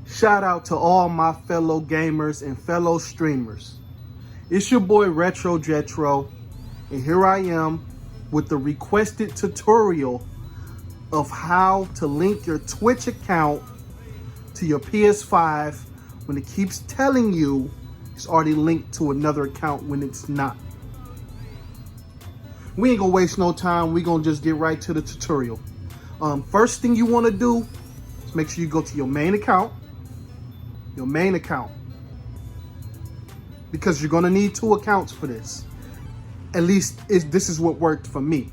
Shout out to all my fellow gamers and fellow streamers. It's your boy Retro Jetro, and here I am with the requested tutorial of how to link your Twitch account to your PS5 when it keeps telling you it's already linked to another account when it's not. We ain't gonna waste no time. We gonna just get right to the tutorial. First thing you wanna do is make sure you go to your main account. Because you're gonna need 2 accounts for this. At least this is what worked for me.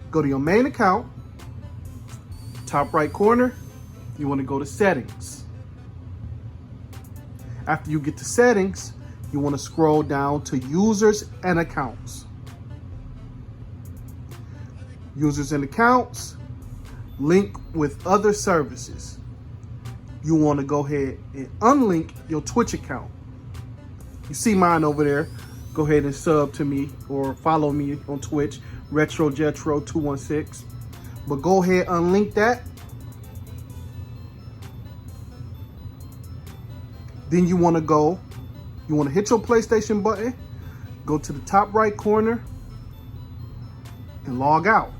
Go to your main account, top right corner, you wanna go to settings. After you get to settings, you wanna scroll down to users and accounts. Users and accounts, link with other services. You want to go ahead and unlink your Twitch account. You see mine over there. Go ahead and sub to me or follow me on Twitch, RetroJetro216. But go ahead, unlink that. Then you want to hit your PlayStation button, go to the top right corner, and log out.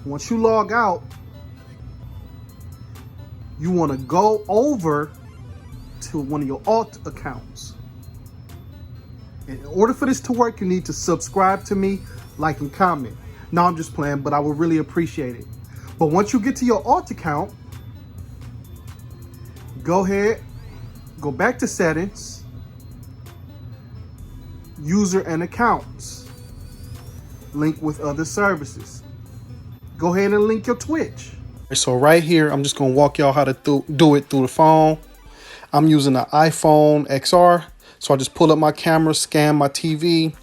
Once you log out, you want to go over to one of your alt accounts. In order for this to work, you need to subscribe to me, like, and comment. No, I'm just playing, but I would really appreciate it. But once you get to your alt account, go ahead, go back to settings, user and accounts, link with other services. Go ahead and link your Twitch. So right here, I'm just gonna walk y'all how to do it through the phone. I'm using an iPhone XR. So I just pull up my camera, scan my TV,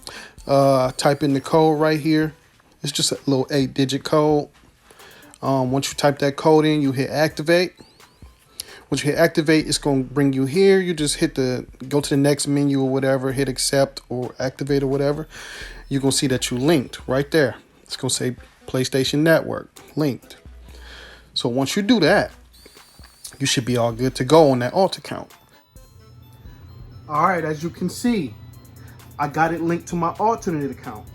type in the code right here. It's just a little 8-digit code. Once you type that code in, you hit activate. Once you hit activate, it's gonna bring you here. You just go to the next menu or whatever, hit accept or activate or whatever. You're gonna see that you linked right there. It's gonna say PlayStation Network linked. So once you do that, you should be all good to go on that alt account. All right, as you can see, I got it linked to my alternate account.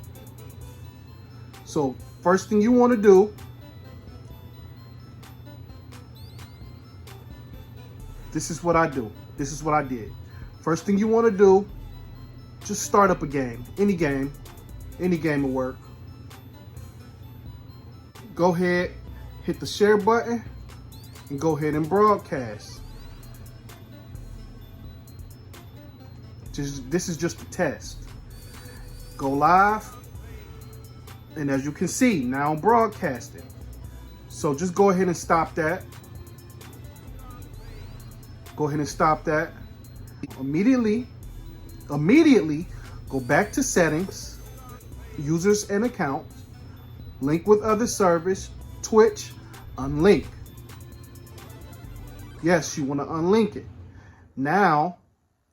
So first thing you want to do, this is what I do. This is what I did. First thing you want to do, just start up a game. Any game will work. Go ahead, hit the share button, and go ahead and broadcast. This is just a test. Go live, and as you can see, now I'm broadcasting. So just go ahead and stop that. Go ahead and stop that. Immediately, go back to settings, users and accounts, link with other service, Twitch, unlink. Yes, you want to unlink it. Now,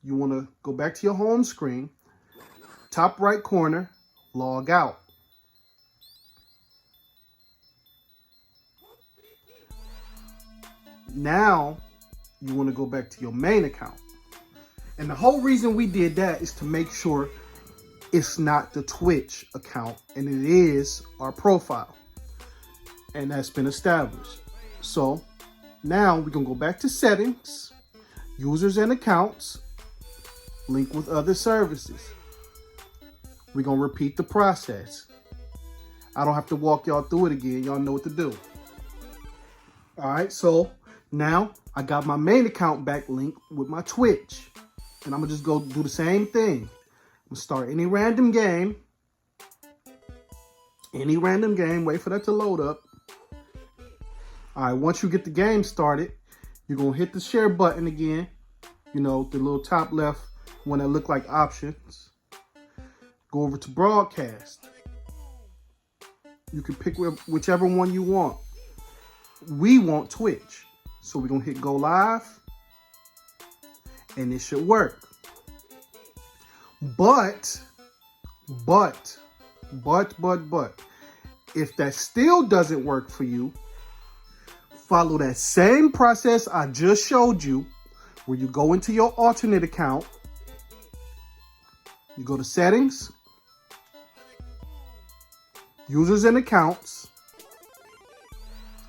you want to go back to your home screen, top right corner, log out. Now, you want to go back to your main account. And the whole reason we did that is to make sure it's not the Twitch account and it is our profile. And that's been established. So now we're gonna go back to settings, users and accounts, link with other services. We're gonna repeat the process. I don't have to walk y'all through it again. Y'all know what to do. All right, so now I got my main account back linked with my Twitch. And I'm gonna just go do the same thing. I'm gonna start any random game, wait for that to load up. All right, once you get the game started, you're gonna hit the share button again. You know, the little top left one that look like options. Go over to broadcast. You can pick whichever one you want. We want Twitch. So we're gonna hit go live and it should work. But If that still doesn't work for you, follow that same process I just showed you, where you go into your alternate account, you go to settings, users and accounts,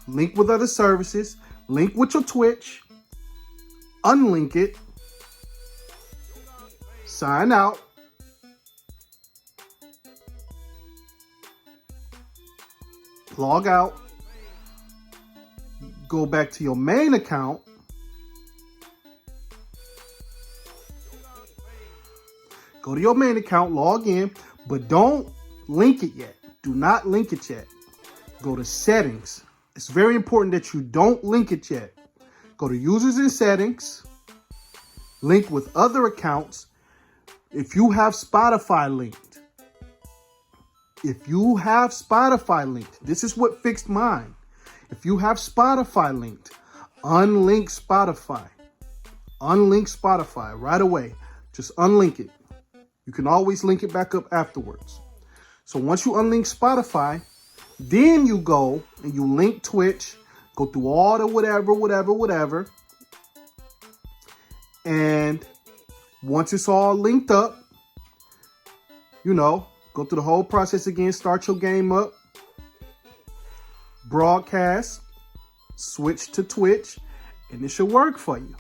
link with other services, link with your Twitch, unlink it, sign out, log out, go back to your main account, go to your main account, log in, but don't link it yet. Do not link it yet. Go to settings. It's very important that you don't link it yet. Go to users and settings, link with other accounts. If you have Spotify linked, this is what fixed mine. If you have Spotify linked, unlink Spotify. Unlink Spotify right away. Just unlink it. You can always link it back up afterwards. So once you unlink Spotify, then you go and you link Twitch, go through all the whatever. And once it's all linked up, go through the whole process again, start your game up, broadcast, switch to Twitch, and it should work for you.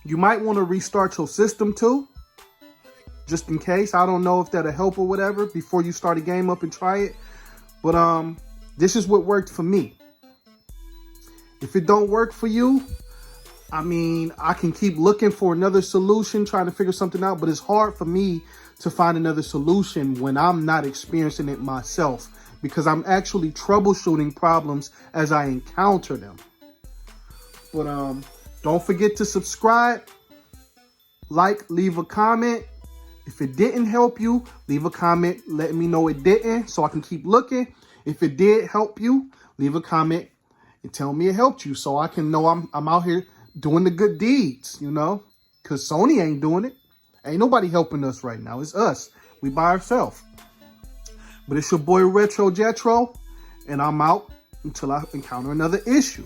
You might want to restart your system too, just in case. I don't know if that'll help or whatever before you start a game up and try it. But this is what worked for me. If it don't work for you, I can keep looking for another solution, trying to figure something out, but it's hard for me to find another solution when I'm not experiencing it myself, because I'm actually troubleshooting problems as I encounter them. But don't forget to subscribe, like, leave a comment. If it didn't help you, leave a comment letting me know it didn't so I can keep looking. If it did help you, leave a comment and tell me it helped you so I can know I'm out here doing the good deeds, because Sony ain't doing it. Ain't nobody helping us right now. It's us. We by ourselves. But it's your boy Retro Jetro, and I'm out until I encounter another issue.